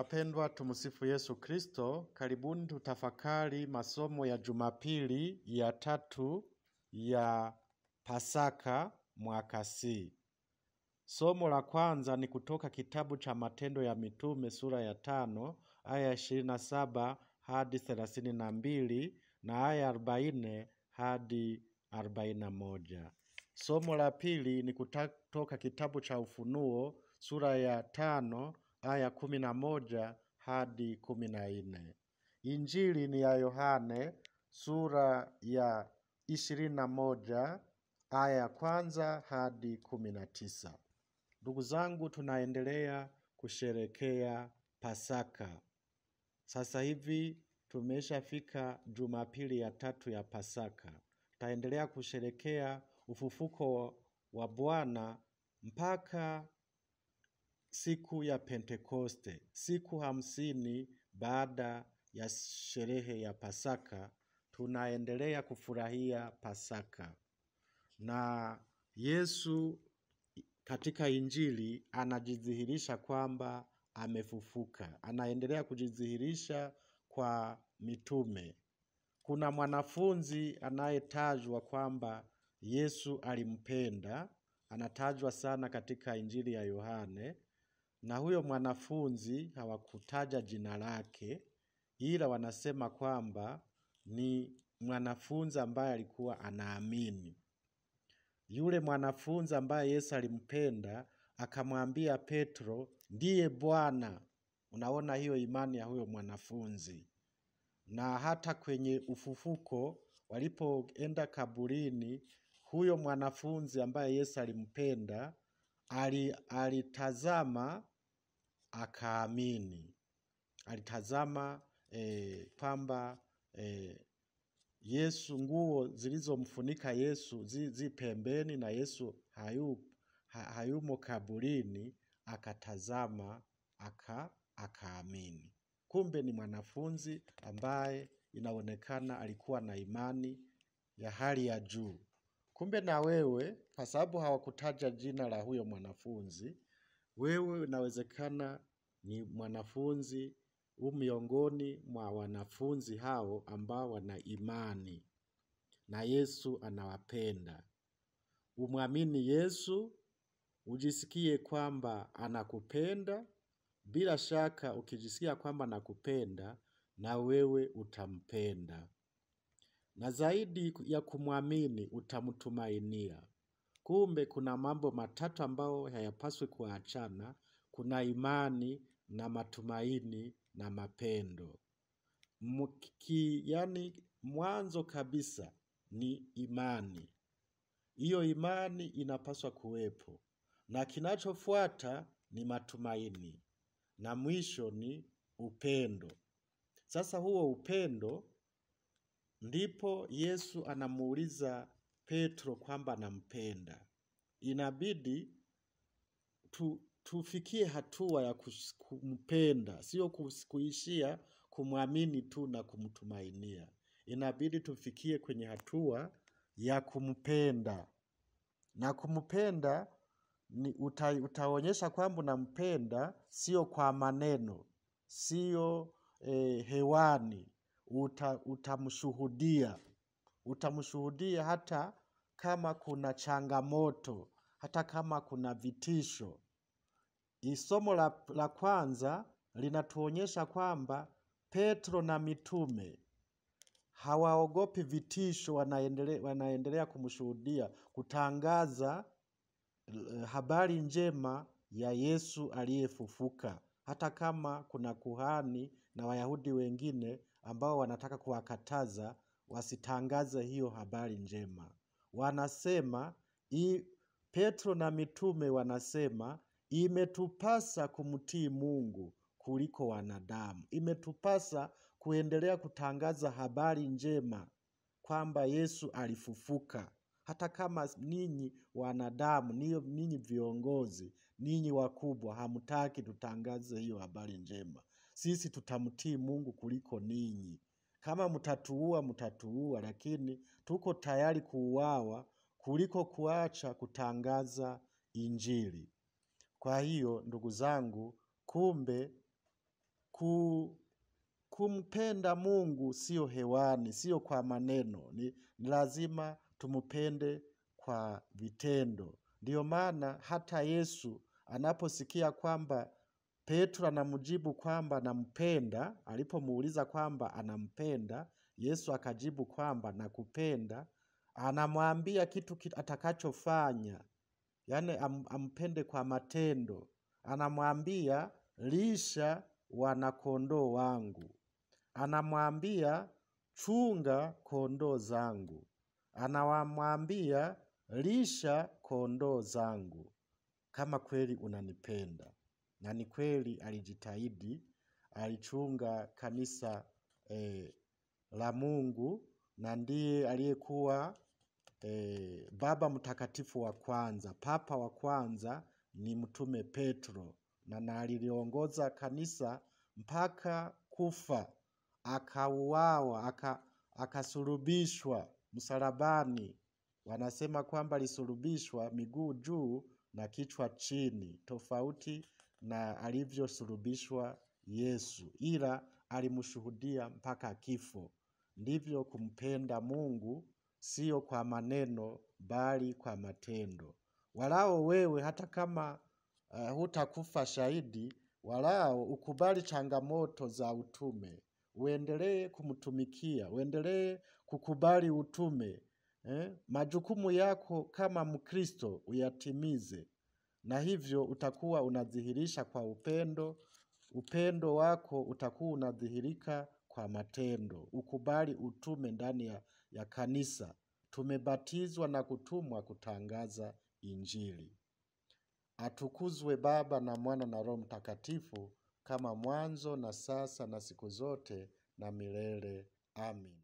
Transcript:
Wapendwa, tumsifu Yesu Kristo. Karibuni tutafakari masomo ya Jumapili ya 3 ya Pasaka mwaka C. Somo la kwanza ni kutoka kitabu cha Matendo ya Mitume sura ya 5 aya 27 hadi 32 na aya 40 hadi 41. Somo la pili ni kutoka kitabu cha Ufunuo sura ya 5 aya 11 hadi 14. Injili ni ya Yohane sura ya 21 aya ya kwanza hadi 19. Ndugu zangu, tunaendelea kusherekea Pasaka. Sasa hivi tumeshafika Jumapili ya 3 ya Pasaka. Taendelea kusherekea ufufuko wa Bwana mpaka siku ya Pentekoste, siku 50 baada ya sherehe ya Pasaka. Tunaendelea kufurahia Pasaka, na Yesu katika Injili anajidhihirisha kwamba amefufuka. Anaendelea kujidhihirisha kwa mitume. Kuna mwanafunzi anayetajwa kwamba Yesu alimpenda, anatajwa sana katika Injili ya Yohane, na huyo mwanafunzi hawakutaja jina lake, ila wanasema kwamba ni mwanafunzi ambaye alikuwa anaamini. Yule mwanafunzi ambaye Yesu alimpenda akamwambia Petro, ndiye Bwana. Unaona hiyo imani ya huyo mwanafunzi. Na hata kwenye ufufuko walipoenda kaburini, huyo mwanafunzi ambaye Yesu alimpenda alitazama akaamini. Alitazama kwamba Yesu, nguo zilizomfunika Yesu zi pembeni na Yesu hayumo kaburini, akatazama akaamini. Kumbe ni mwanafunzi ambaye inaonekana alikuwa na imani ya hali ya juu. Kumbe na wewe, kwa sababu hawakutaja jina la huyo mwanafunzi, wewe inawezekana ni mwanafunzi miongoni mwa wanafunzi hao ambao wana imani na Yesu anawapenda. Umwamini Yesu, ujisikie kwamba anakupenda. Bila shaka ukijisikia kwamba anakupenda, na wewe utampenda. Na zaidi ya kumwamini, utamtumainia. Kumbe kuna mambo matatu ambao hayapaswi kuachana. Kuna imani na matumaini na mapendo. Yani mwanzo kabisa ni imani. Hiyo imani inapaswa kuwepo. Na kinachofuata ni matumaini. Na mwisho ni upendo. Sasa huo upendo, ndipo Yesu anamuuliza Petro kwamba anampenda. Inabidi tufikie hatua ya kumpenda, sio kuishia kumwamini tu na kumtumainia. Inabidi tufikie kwenye hatua ya kumpenda. Na kumpenda utaonyesha kwamba unampenda, sio kwa maneno, sio hewani. Utamshuhudia. Utamshuhudia hata kama kuna changamoto, hata kama kuna vitisho. Somo la kwanza linatuonyesha kwamba Petro na mitume hawaogopi vitisho, wanaendelea kumshuhudia, kutangaza habari njema ya Yesu aliyefufuka. Hata kama kuna kuhani na Wayahudi wengine ambao wanataka kuwakataza wasitangaze hiyo habari njema. Wanasema, Petro na mitume wanasema, imetupasa kumtii Mungu kuliko wanadamu. Imetupasa kuendelea kutangaza habari njema kwamba Yesu alifufuka. Hata kama ninyi wanadamu, ninyi viongozi, ninyi wakubwa, hamtaki tutangaze hiyo habari njema, sisi tutamtii Mungu kuliko ninyi. Kama mtatuua, lakini tuko tayari kuuawa kuliko kuacha kutangaza Injili. Kwa hiyo ndugu zangu, kumbe Kumpenda Mungu sio hewani, sio kwa maneno. Ni lazima tumupende kwa vitendo. Ndiyo maana hata Yesu anaposikia kwamba Petro anamjibu kwamba anampenda, alipomuuliza kwamba anampenda, Yesu akajibu kwamba nakupenda, anamwambia kitu atakachofanya, yani ampende kwa matendo. Anamwambia lisha wanakondoo wangu. Anamwambia chunga kondoo zangu. Anamwambia lisha kondoo zangu. Kama kweli unanipenda. Na ni kweli alijitahidi, alichunga kanisa la Mungu, na ndiye aliyekuwa baba mtakatifu wa kwanza. Papa wa kwanza ni mtume Petro, na aliliongoza kanisa mpaka kufa, akauawa, akasulubishwa msalabani. Wanasema kwamba alisulubishwa miguu juu na kichwa chini, tofauti na alivyosulubishwa Yesu, ila alimshuhudia mpaka kifo. Ndivyo kumpenda Mungu, sio kwa maneno bali kwa matendo. Walao wewe hata kama hutakufa shahidi, walao ukubali changamoto za utume. Uendelee kumtumikia, uendelee kukubali utume. Majukumu yako kama Mkristo uyatimize. Na hivyo utakuwa unadhihirisha kwa upendo. Upendo wako utakuwa unadhihirika kwa matendo. Ukubali utume ndani ya kanisa. Tumebatizwa na kutumwa kutangaza Injili. Atukuzwe Baba na Mwana na Roho Mtakatifu, kama mwanzo na sasa na siku zote na milele. Amin.